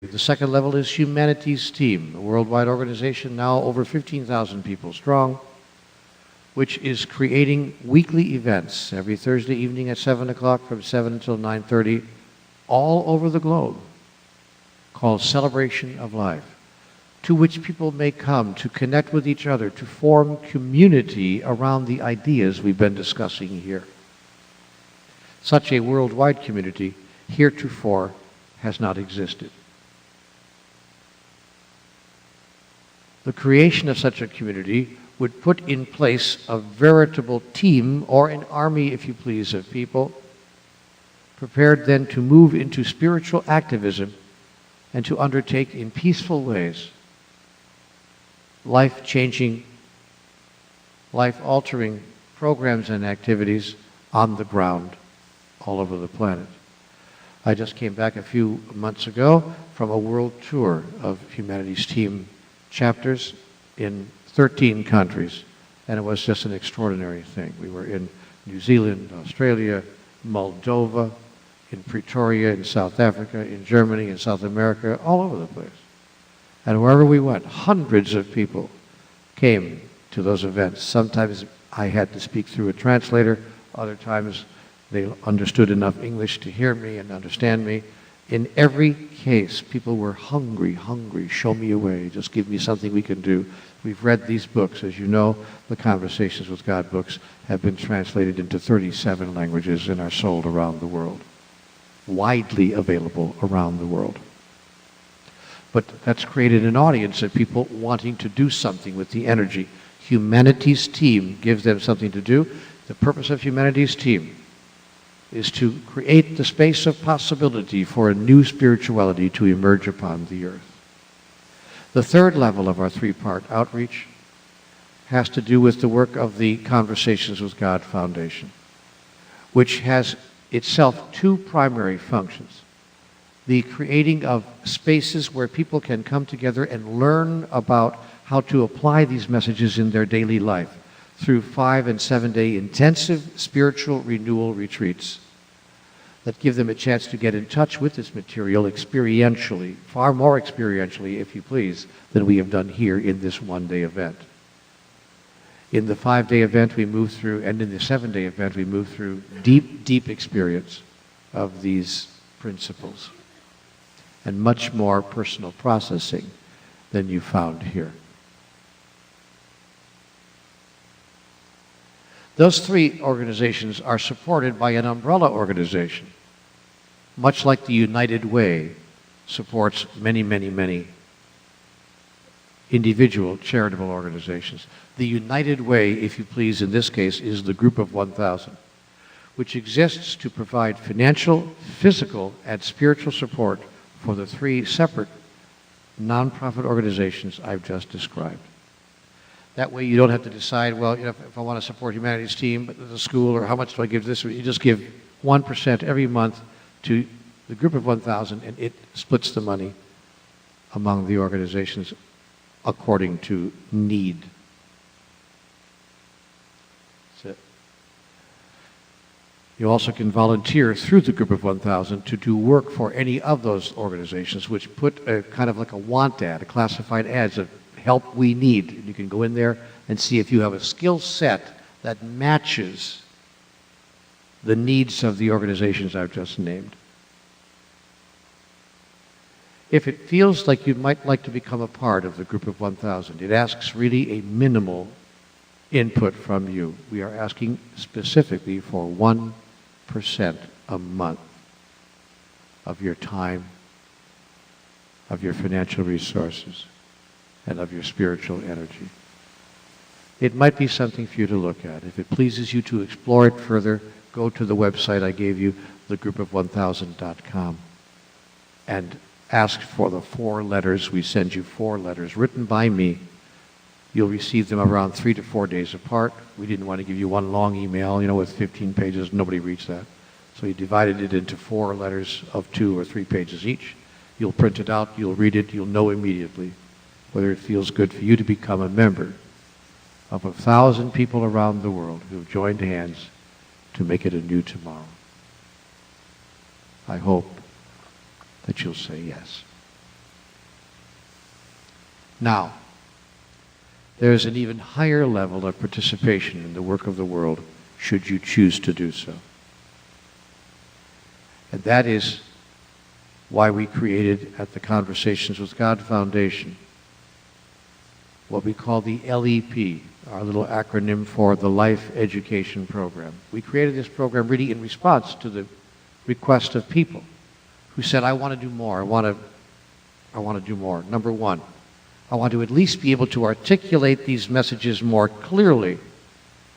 The second level is Humanities Team, a worldwide organization now over 15,000 people strong, which is creating weekly events every Thursday evening at 7 o'clock from 7 until 9:30 all over the globe called Celebration of Life, to which people may come to connect with each other, to form community around the ideas we've been discussing here. Such a worldwide community heretofore has not existed. The creation of such a community would put in place a veritable team, or an army, if you please, of people, prepared then to move into spiritual activism and to undertake in peaceful ways life-changing, life-altering programs and activities on the ground all over the planet. I just came back a few months ago from a world tour of Humanities Team chapters in 13 countries, and it was just an extraordinary thing. We were in New Zealand, Australia, Moldova, in Pretoria, in South Africa, in Germany, in South America, all over the place. And wherever we went, hundreds of people came to those events. Sometimes I had to speak through a translator, other times they understood enough English to hear me and understand me. In every case, people were hungry, show me a way, just give me something we can do. We've read these books. As you know, the Conversations with God books have been translated into 37 languages and are sold around the world, widely available around the world. But that's created an audience of people wanting to do something with the energy. Humanities Team gives them something to do. The purpose of Humanities Team is to create the space of possibility for a new spirituality to emerge upon the earth. The third level of our three-part outreach has to do with the work of the Conversations with God Foundation, which has itself two primary functions: the creating of spaces where people can come together and learn about how to apply these messages in their daily life through 5- and 7-day intensive spiritual renewal retreats that give them a chance to get in touch with this material experientially, far more experientially, if you please, than we have done here in this one-day event. In the 5-day event we move through, and in the 7-day event we move through deep experience of these principles and much more personal processing than you found here. Those three organizations are supported by an umbrella organization, much like the United Way supports many individual charitable organizations. The United Way, if you please, in this case, is the Group of 1,000, which exists to provide financial, physical, and spiritual support for the three separate nonprofit organizations I've just described. That way you don't have to decide, well, you know, if I want to support Humanities Team, the school, or how much do I give this? You just give 1% every month to the Group of 1,000, and it splits the money among the organizations according to need. That's it. You also can volunteer through the Group of 1,000 to do work for any of those organizations, which put a kind of like a want ad, a classified ads of help we need. And you can go in there and see if you have a skill set that matches the needs of the organizations I've just named. If it feels like you might like to become a part of the Group of 1,000, it asks really a minimal input from you. We are asking specifically for 1% a month of your time, of your financial resources, and of your spiritual energy. It might be something for you to look at. If it pleases you to explore it further, go to the website I gave you, thegroupof1000.com, and ask for the 4 letters. We send you 4 letters written by me. You'll receive them around 3 to 4 days apart. We didn't want to give you one long email, you know, with 15 pages. Nobody reads that. So we divided it into 4 letters of 2 or 3 pages each. You'll print it out, you'll read it, you'll know immediately whether it feels good for you to become a member of 1,000 people around the world who have joined hands to make it a new tomorrow. I hope that you'll say yes. Now, there's an even higher level of participation in the work of the world, should you choose to do so. And that is why we created at the Conversations with God Foundation what we call the LEP, our little acronym for the Life Education Program. We created this program really in response to the request of people who said, I want to do more. I want to do more. Number one, I want to at least be able to articulate these messages more clearly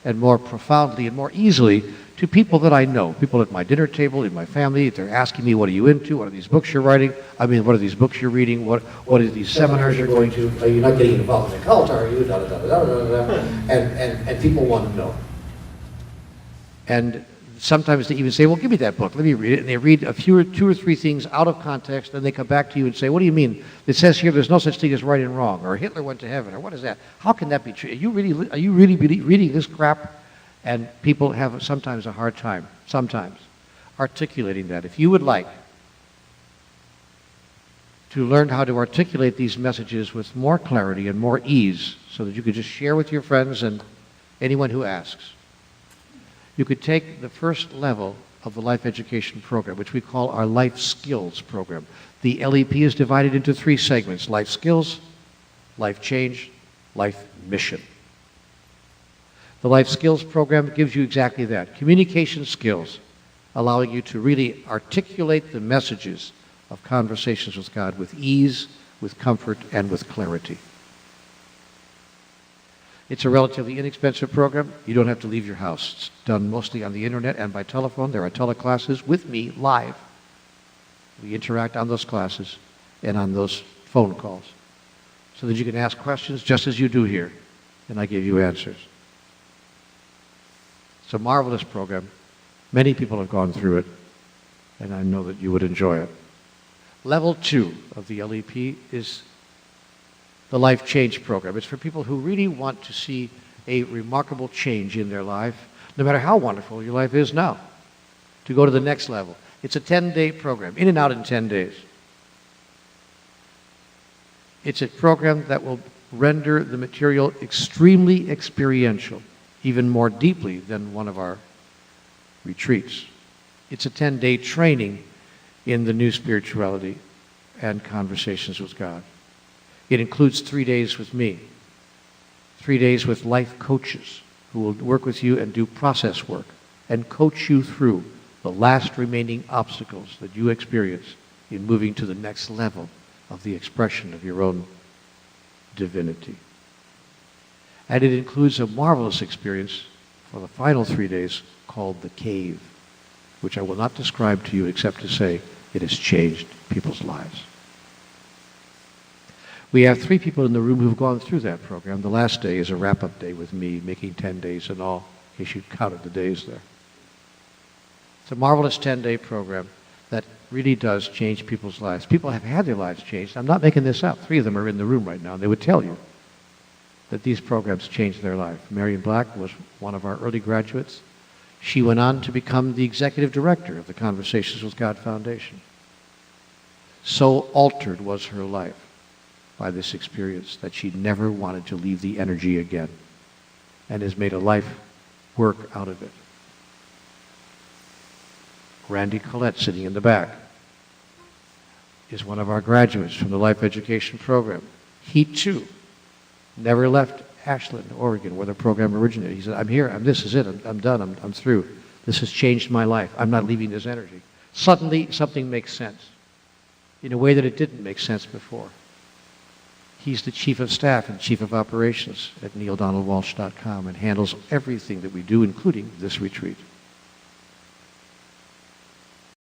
and more profoundly and more easily to people that I know, people at my dinner table, in my family. They're asking me, what are you into? What are these books you're writing? I mean, what are these books you're reading? What are these seminars you're going to? Are you not getting involved in a cult, are you? Da, da, da, da, da, da, da. And people want to know. And sometimes they even say, well, give me that book. Let me read it. And they read two or three things out of context, and they come back to you and say, what do you mean? It says here there's no such thing as right and wrong, or Hitler went to heaven, or what is that? How can that be true? Are you really reading this crap? And people have sometimes a hard time, articulating that. If you would like to learn how to articulate these messages with more clarity and more ease so that you could just share with your friends and anyone who asks, you could take the first level of the Life Education Program, which we call our Life Skills Program. The LEP is divided into 3 segments: Life Skills, Life Change, Life Mission. The Life Skills Program gives you exactly that. Communication skills, allowing you to really articulate the messages of Conversations with God with ease, with comfort, and with clarity. It's a relatively inexpensive program. You don't have to leave your house. It's done mostly on the internet and by telephone. There are teleclasses with me live. We interact on those classes and on those phone calls so that you can ask questions just as you do here, and I give you answers. It's a marvelous program. Many people have gone through it, and I know that you would enjoy it. Level 2 of the LEP is the Life Change Program. It's for people who really want to see a remarkable change in their life, no matter how wonderful your life is now, to go to the next level. It's a 10-day program, in and out in 10 days. It's a program that will render the material extremely experiential, even more deeply than one of our retreats. It's a 10-day training in the new spirituality and Conversations with God. It includes 3 days with me, 3 days with life coaches who will work with you and do process work and coach you through the last remaining obstacles that you experience in moving to the next level of the expression of your own divinity. And it includes a marvelous experience for the final 3 days called the Cave, which I will not describe to you except to say it has changed people's lives. We have 3 people in the room who've gone through that program. The last day is a wrap-up day with me, making 10 days in all, in case you counted the days there. It's a marvelous 10-day program that really does change people's lives. People have had their lives changed. I'm not making this up. 3 of them are in the room right now, and they would tell you that these programs changed their life. Marion Black was one of our early graduates. She went on to become the executive director of the Conversations with God Foundation. So altered was her life by this experience that she never wanted to leave the energy again, and has made a life work out of it. Randy Collette, sitting in the back, is one of our graduates from the Life Education Program. He too never left Ashland, Oregon, where the program originated. He said, I'm here, this is it, I'm done, I'm through. This has changed my life. I'm not leaving this energy. Suddenly, something makes sense in a way that it didn't make sense before. He's the chief of staff and chief of operations at neildonaldwalsh.com and handles everything that we do, including this retreat.